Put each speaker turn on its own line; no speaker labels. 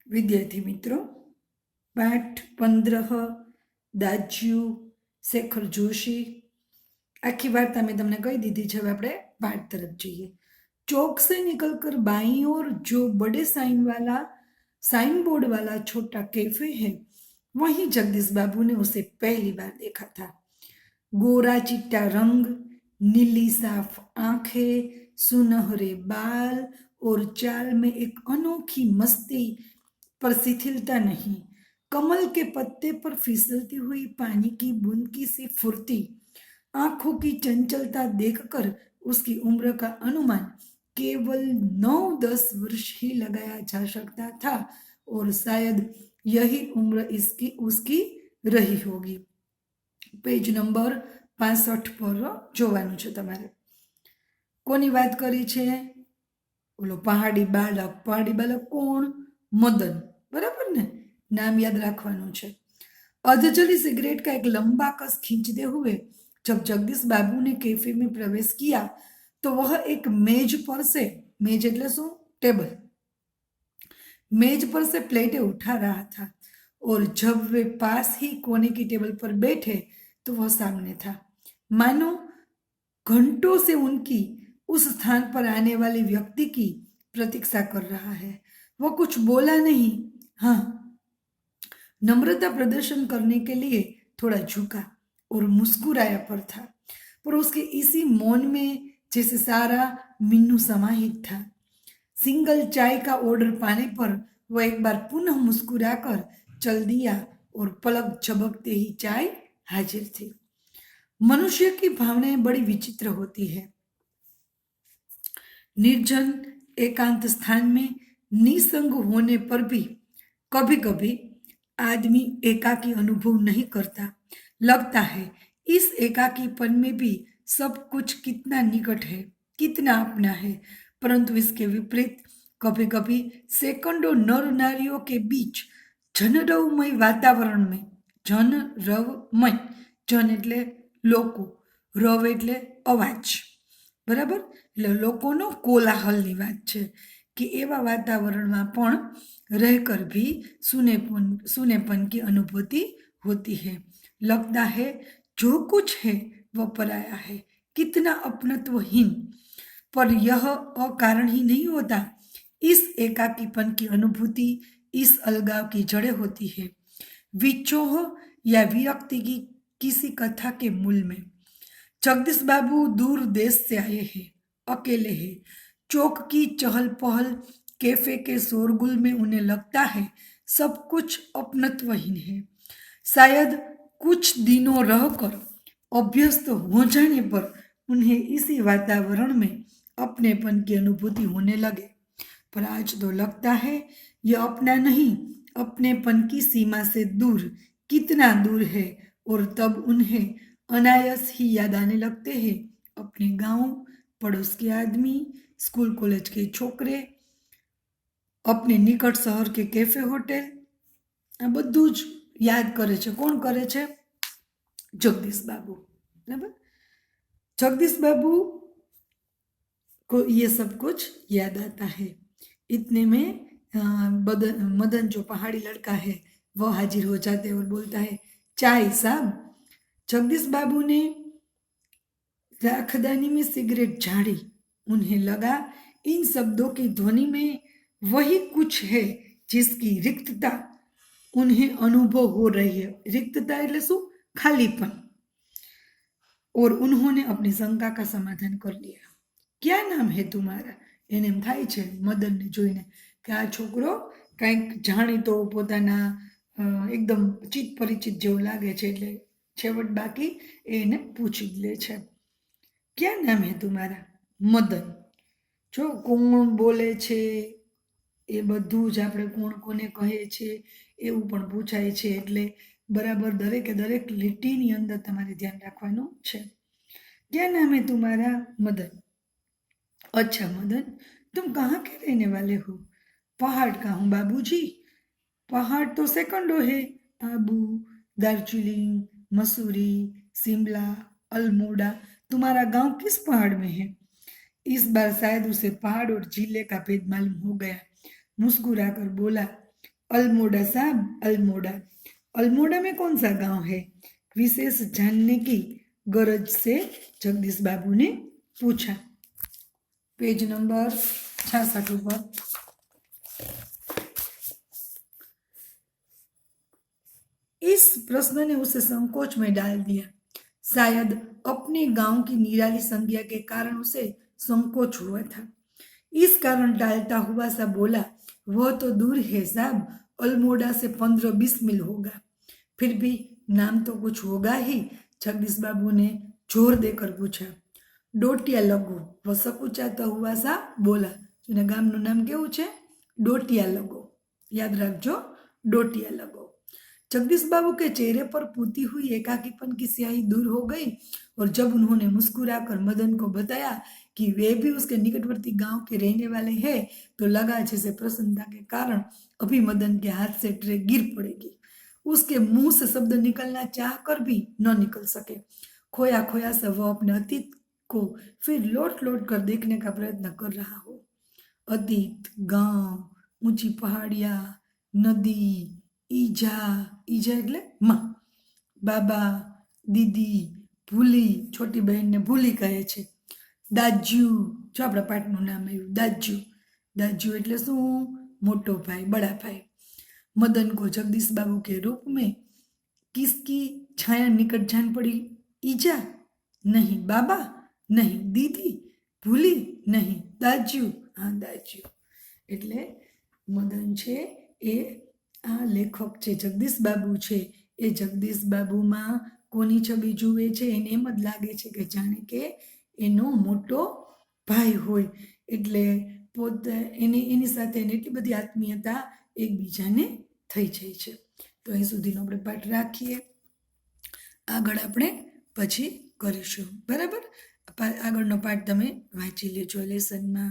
विद्यार्थी मित्रों, पाठ 15 दाज्यू शेखर जोशी आखी वार्ता मैं तमने कही दीधी है। આપણે पाठ तरफ जाइए। चौक से निकलकर बाईं ओर जो बड़े साइन बोर्ड वाला छोटा कैफे है, वहीं जगदीश बाबू ने उसे पहली बार देखा था। गोरा चिट्टा रंग, नीली साफ आंखें, सुनहरे बाल और चाल में एक अनोखी मस्ती पर शिथिलता नहीं। कमल के पत्ते पर फिसलती हुई पानी की बूंद की सी फुर्ती। आंखों की चंचलता देखकर उसकी उम्र का अनुमान केवल 9-10 वर्ष ही लगाया जा सकता था और शायद यही उम्र इसकी उसकी रही होगी। पेज नंबर 65 पर જોવાનું છે તમારે। કોની વાત કરી છે? ઓલો પહાડી બાળક કોણ? મદન, बराबर ने? नाम याद रखवानुं छे। अधजली सिगरेट का एक लंबा कस खींचते हुए जब जगदीश बाबू ने कैफे में प्रवेश किया तो वह एक मेज पर से, मेज એટલે શું? टेबल, मेज पर से प्लेटें उठा रहा था और जब वे पास ही कोने की टेबल पर बैठे तो वह सामने था, मानो घंटों से उनकी उस स्थान पर आने वाले व्यक्ति की प्रतीक्षा कर रहा है। वह कुछ बोला नहीं, हाँ, नम्रता प्रदर्शन करने के लिए थोड़ा झुका और मुस्कुराया पर था, पर उसके इसी मौन में जैसे सारा मीनू समाहित था। सिंगल चाय का ऑर्डर पाने पर वह एक बार पुनः मुस्कुराकर चल दिया और पलक झपकते ही चाय हाजिर थी। मनुष्य की भावनाएं बड़ी विचित्र होती है। निर्जन एकांत स्थान में निसंग होने पर भी कभी कभी आदमी एकाकी अनुभव नहीं करता। लगता है इस एकाकीपन में भी सब कुछ कितना निकट है, कितना अपना है, परंतु इसके विपरीत कभी कभी सेकंडों नर नारियों के बीच जनरवमय वातावरण में, जनरवमय, जन એટલે લોકો, રવ એટલે અવાજ, બરાબર? એટલે લોકોનો કોલાહલની વાત છે कि एवा वातावरण में पण रहकर भी सूनेपन की अनुभूति होती है। लगता है जो कुछ है वह पराया है, कितना अपनत्वहीन, पर यह अकारण ही नहीं होता। इस एकाकीपन की अनुभूति इस अलगाव की जड़ें होती है, विचोह या विरक्ति की किसी कथा के मूल में। जगदीश बाबू दूर देश से आए हैं, अकेले हैं। चौक की चहल पहल, कैफे के शोरगुल में उन्हें लगता है सब कुछ अपनत्वहीन है। शायद कुछ दिनों रहकर अभ्यस्त हो जाने पर उन्हें इसी वातावरण में अपनेपन की अनुभूति होने लगे, पर आज तो लगता है यह अपना नहीं, अपनेपन की सीमा से दूर, कितना दूर है। और तब उन्हें अनायास ही याद आने लगते हैं अपने गांव, पड़ोस के आदमी, स्कूल कॉलेज के छोकरे, अपने निकट शहर के कैफे होटल, आ बधुं ज याद करे छे। कोण करे छे? जगदीश बाबू, बराबर? जगदीश बाबू को ये सब कुछ याद आता है। इतने में मदन जो पहाड़ी लड़का है वह हाजिर हो जाते और बोलता है, चाय साहब। जगदीश बाबू ने राखदानी में सिगरेट झाड़ी। उन्हें लगा इन शब्दों की ध्वनि में वही कुछ है जिसकी रिक्तता उन्हें अनुभव हो रही है। रिक्तता એટલે શું? खालीपन। और उन्होंने अपनी शंका का समाधान कर लिया। क्या नाम है तुम्हारा? એને એમ થાય છે મદનને જોઈને કે આ છોકરો કંઈક જાણીતો, પોતાના એકદમ ચિત પરિચિત જેવું લાગે છે, એટલે છેવટ બાકી એને પૂછી જ લે છે। क्या नाम है तुम्हारा? मदन। जो कोण बोले छे ए बधुं ज आपणे कोण कोने कहे छे एवुं पण पूछाय छे, एटले बराबर दरेके दरेक લીટીની અંદર તમારે ધ્યાન રાખવાનું છે। क्या नाम है तुम्हारा? मदन। अच्छा मदन, तुम कहाँ के रहने वाले हो? पहाड़ का हूँ बाबूजी। पहाड़ तो सेकंडो है, आबू, दार्जिलिंग, मसूरी, शिमला, अल्मोड़ा। तुम्हारा गांव किस पहाड़ में है? इस बार शायद उसे पहाड़ और जिले का भेद मालूम हो गया। मुस्कुराकर बोला, अल्मोड़ा साहब, अल्मोड़ा। अल्मोड़ा में कौन सा गांव है? विशेष जानने की गरज से जगदीश बाबू ने पूछा। पेज नंबर 66 पर। इस प्रश्न ने उसे संकोच में डाल दिया। शायद अपने गांव की निराली संज्ञा के कारण उसे संकोच हुआ था। इस कारण टालता हुआ सा बोला, वह तो दूर है साहब, अल्मोड़ा से 15-20 मील होगा। फिर भी नाम तो कुछ होगा ही, जगदीश बाबू ने जोर देकर पूछा। डोटिया लगो, वह सकुचाता हुआ सा बोला। જેને ગામનું નામ કેવું છે? डोटिया लगो। याद रखजो, डोटिया लगो। जगदीश बाबू के चेहरे पर पूती हुई एकाकीपन की स्याही दूर हो गई और जब उन्होंने मुस्कुराकर मदन को बताया कि वे भी उसके निकटवर्ती गांव के रहने वाले हैं, तो लगा जैसे प्रसन्नता के कारण अभी मदन के हाथ से ट्रे गिर पड़ेगी। उसके मुंह से शब्द निकलना चाह कर भी न निकल सके। खोया खोया सा वह अपने अतीत को फिर लौट लौट कर देखने का प्रयत्न कर रहा हो। अतीत, गांव, ऊंची पहाड़िया, नदी, ईजा, ईजा એટલે માં, બાબા, દીદી, ભૂલી, छोटी बहन ने भूली कहे છે, દાજ્યુ, જો આપણા પાઠનું નામ આવ્યું દાજ્યુ, दाजू એટલે શું? मोटो भाई, बड़ा भाई। मदन को जगदीश बाबू के रूप में किसकी छाया निकट जान पड़ी? ईजा नहीं, बाबा नहीं, दीदी, भूली नहीं, दाजू, हाँ दाजू। એટલે મદન છે એ આ લેખક છે જગદીશ બાબુ છે એ જગદીશ બાબુમાં કોની છબી જુએ છે? એને એમ જ લાગે છે કે જાણે કે એનો મોટો ભાઈ હોય, એટલે પોતે એની સાથે એને એટલી બધી આત્મીયતા એકબીજાને થઈ જાય છે। તો અહીં સુધીનો આપણે પાઠ રાખીએ, આગળ આપણે પછી કરીશું, બરાબર? આગળનો પાઠ તમે વાંચી લેજો લેસનમાં।